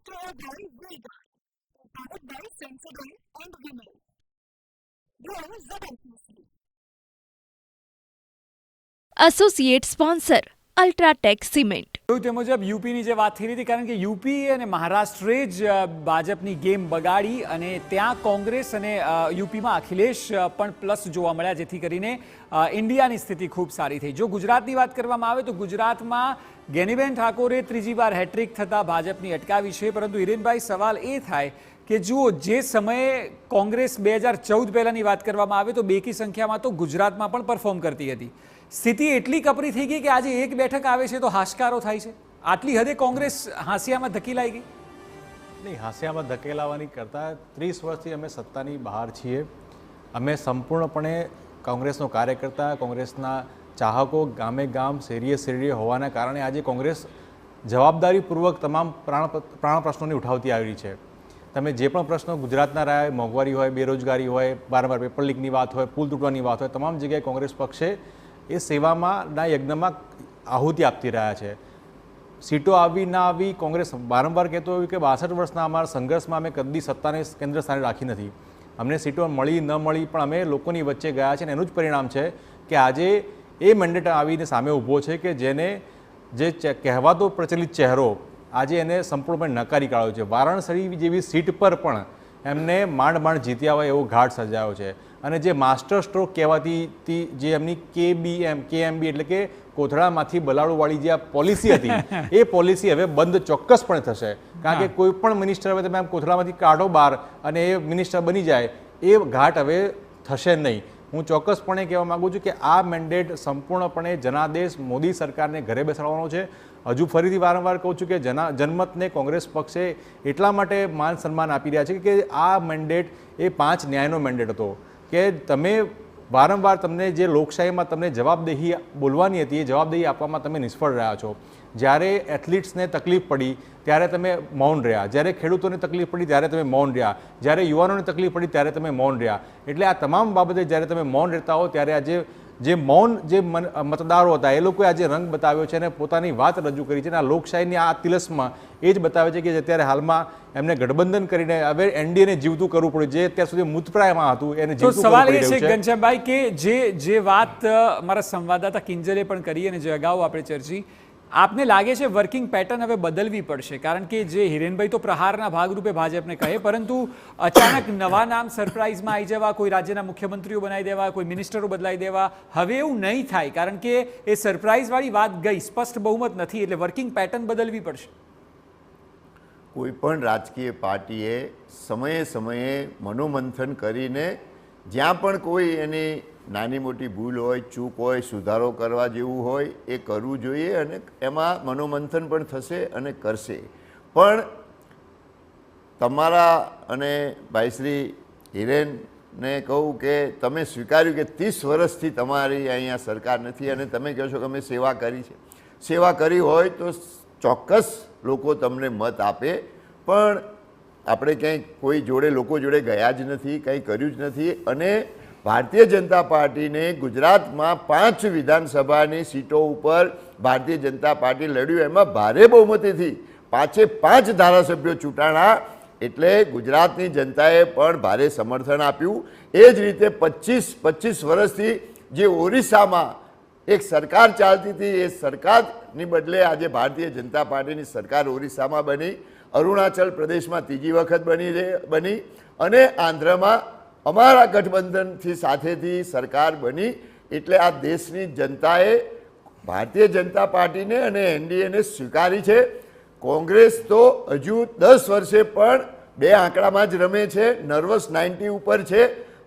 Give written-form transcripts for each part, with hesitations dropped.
Brought to you by Vega, powered by Sensodyne and Vinyl. Grow ZFC. Associate sponsor UltraTech cement. તે મુજબ યુપીની જે વાત થઈ રહી હતી, કારણ કે યુપી અને મહારાષ્ટ્રે જ ભાજપની ગેમ બગાડી અને ત્યાં કોંગ્રેસ અને યુપીમાં અખિલેશ પણ પ્લસ જોવા મળ્યા, જેથી કરીને ઇન્ડિયાની સ્થિતિ ખૂબ સારી થઈ. જો ગુજરાતની વાત કરવામાં આવે તો ગુજરાતમાં ગેનીબેન ઠાકોરે ત્રીજી વાર હેટ્રિક થતાં ભાજપની અટકાવી છે. પરંતુ હિરેનભાઈ, સવાલ એ થાય કે જુઓ, જે સમયે કોંગ્રેસ 2014 પહેલાંની વાત કરવામાં આવે તો બેકી સંખ્યામાં તો ગુજરાતમાં પણ પરફોર્મ કરતી હતી. સ્થિતિ એટલી કપરી થઈ ગઈ કે આજે એક બેઠક આવે છે તો હાશકારો થાય છે. આટલી હદે કોંગ્રેસ હાંસિયામાં ધકેલાઈ ગઈ? નહીં, હાંસિયામાં ધકેલાવાની કરતાં 30 વર્ષથી અમે સત્તાની બહાર છીએ. અમે સંપૂર્ણપણે કોંગ્રેસનો કાર્યકર્તા, કોંગ્રેસના ચાહકો ગામે ગામ, શેરીએ શેરીએ હોવાના કારણે આજે કોંગ્રેસ જવાબદારીપૂર્વક તમામ પ્રાણ પ્રશ્નોને ઉઠાવતી આવી છે. તમે જે પણ પ્રશ્નો ગુજરાતના રહ્યા, મોંઘવારી હોય, બેરોજગારી હોય, વારંવાર પેપર લીકની વાત હોય, પુલ તૂટવાની વાત હોય, તમામ જગ્યાએ કોંગ્રેસ પક્ષે એ સેવામાં યજ્ઞમાં આહુતિ આપતી રહ્યા છે. સીટો આવી ના આવી, કોંગ્રેસ વારંવાર કહેતો હોય કે 62 વર્ષના અમારા સંઘર્ષમાં અમે કદી સત્તાને કેન્દ્ર સ્થાને રાખી નથી. અમને સીટો મળી ન મળી, પણ અમે લોકોની વચ્ચે ગયા છે અને એનું જ પરિણામ છે કે આજે એ મેન્ડેટ આવીને સામે ઊભો છે કે જેને જે કહેવાતો પ્રચલિત ચહેરો આજે એને સંપૂર્ણપણે નકારી કાઢ્યો છે. વારાણસી જેવી સીટ પર પણ એમને માંડ માંડ જીત્યા હોય એવો ઘાટ સર્જાયો છે. અને જે માસ્ટર સ્ટ્રોક કહેવાતી જે એમની કેએમબી એટલે કે કોથળામાંથી બલાડુવાળી જે આ પોલિસી હતી, એ પોલિસી હવે બંધ ચોક્કસપણે થશે. કારણ કે કોઈ પણ મિનિસ્ટર હવે તમે આમ કોથળામાંથી કાઢો બહાર અને એ મિનિસ્ટર બની જાય, એ ઘાટ હવે થશે નહીં. હું ચોક્કસપણે કહેવા માગું છું કે આ મેન્ડેટ સંપૂર્ણપણે જનાદેશ મોદી સરકારને ઘરે બેસાડવાનો છે. હજુ ફરીથી વારંવાર કહું છું કે જનમતને કોંગ્રેસ પક્ષે એટલા માટે માન સન્માન આપી રહ્યા છે કે આ મેન્ડેટ એ 5 ન્યાયનો મેન્ડેટ હતો કે તમે વારંવાર તમને જે લોકશાહીમાં તમને જવાબદેહી બોલવાની હતી, એ જવાબદેહી આપવામાં તમે નિષ્ફળ રહ્યા છો. જ્યારે એથ્લીટ્સને તકલીફ પડી ત્યારે તમે મૌન રહ્યા, જ્યારે ખેડૂતોને તકલીફ પડી ત્યારે તમે મૌન રહ્યા, જ્યારે યુવાનોને તકલીફ પડી ત્યારે તમે મૌન રહ્યા. એટલે આ તમામ બાબતે જ્યારે તમે મૌન રહેતા હો ત્યારે આજે જે મૌન જે મતદારો હતા એ લોકોએ આજે રંગ બતાવ્યો છે અને પોતાની વાત રજૂ કરી છે. અને આ લોકશાહીની આ તિલસ્મા એ જ બતાવે છે કે અત્યારે હાલમાં એમને ગઠબંધન કરીને હવે એનડીએને જીવતું કરવું પડ્યું, જે અત્યાર સુધી મૃતપ્રાયમાં હતું એને જીવતું કરવું પડી રહ્યું છે. સવાલ એ છે ઘનશ્યામભાઈ કે જે વાત મારા સંવાદદાતા કિંજલે પણ કરી અને જે અગાઉ આપણે ચર્ચી, આપને લાગે છે વર્કિંગ પેટર્ન હવે બદલવી પડશે? કારણ કે જે હિરેનભાઈ તો પ્રહારના ભાગરૂપે ભાજપને કહે, પરંતુ અચાનક નવા નામ સરપ્રાઇઝમાં આવી જવા, કોઈ રાજ્યના મુખ્યમંત્રીઓ બનાવી દેવા, કોઈ મિનિસ્ટરો બદલાઈ દેવા, હવે એવું નહીં થાય. કારણ કે એ સરપ્રાઇઝવાળી વાત ગઈ, સ્પષ્ટ બહુમત નથી, એટલે વર્કિંગ પેટર્ન બદલવી પડશે. કોઈ પણ રાજકીય પાર્ટીએ સમયે સમયે મનોમંથન કરીને જ્યાં પણ કોઈ એની નાની મોટી ભૂલ હોય, ચૂક હોય, સુધારો કરવા જેવું હોય એ કરવું જોઈએ અને એમાં મનોમંથન પણ થશે અને કરશે. પણ તમારા અને ભાઈશ્રી હિરેનને કહું કે તમે સ્વીકાર્યું કે 30 વર્ષથી તમારી અહીંયા સરકાર નથી અને તમે કહો છો કે અમે સેવા કરી છે. સેવા કરી હોય તો ચોક્કસ લોકો તમને મત આપે, પણ આપણે ક્યાંય કોઈ જોડે લોકો જોડે ગયા જ નથી, કંઈ કર્યું જ નથી. અને ભારતીય જનતા પાર્ટીને ગુજરાતમાં 5 વિધાનસભાની સીટો ઉપર ભારતીય જનતા પાર્ટી લડ્યું, એમાં ભારે બહુમતીથી 5 ધારાસભ્યો ચૂંટાણા. એટલે ગુજરાતની જનતાએ પણ ભારે સમર્થન આપ્યું. એ જ રીતે 25 વર્ષથી જે ઓરિસ્સામાં એક સરકાર ચાલતી હતી, એ સરકારની બદલે આજે ભારતીય જનતા પાર્ટીની સરકાર ઓરિસ્સામાં બની, અરુણાચલ પ્રદેશમાં ત્રીજી વખત બની અને આંધ્રમાં અમારા ગઠબંધનથી સાથેથી સરકાર બની. એટલે આ દેશની જનતાએ ભારતીય જનતા પાર્ટીને અને એનડીએને સ્વીકારી છે. કોંગ્રેસ તો હજુ 10 વર્ષે પણ 2 આંકડામાં જ રમે છે, નર્વસ 90 ઉપર છે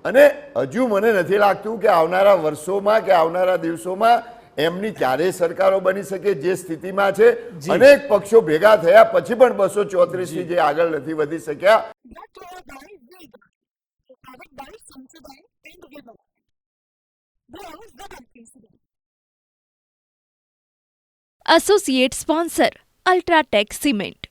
અને હજુ મને નથી લાગતું કે આવનારા વર્ષોમાં કે આવનારા દિવસોમાં એમની ક્યારેય સરકારો બની શકે જે સ્થિતિમાં છે. અનેક પક્ષો ભેગા થયા પછી પણ 234 જે આગળ નથી વધી શક્યા. Brought to you by Vega, powered by Sensodyne and Vinyl. Grow ZFC. Associate sponsor UltraTech cement.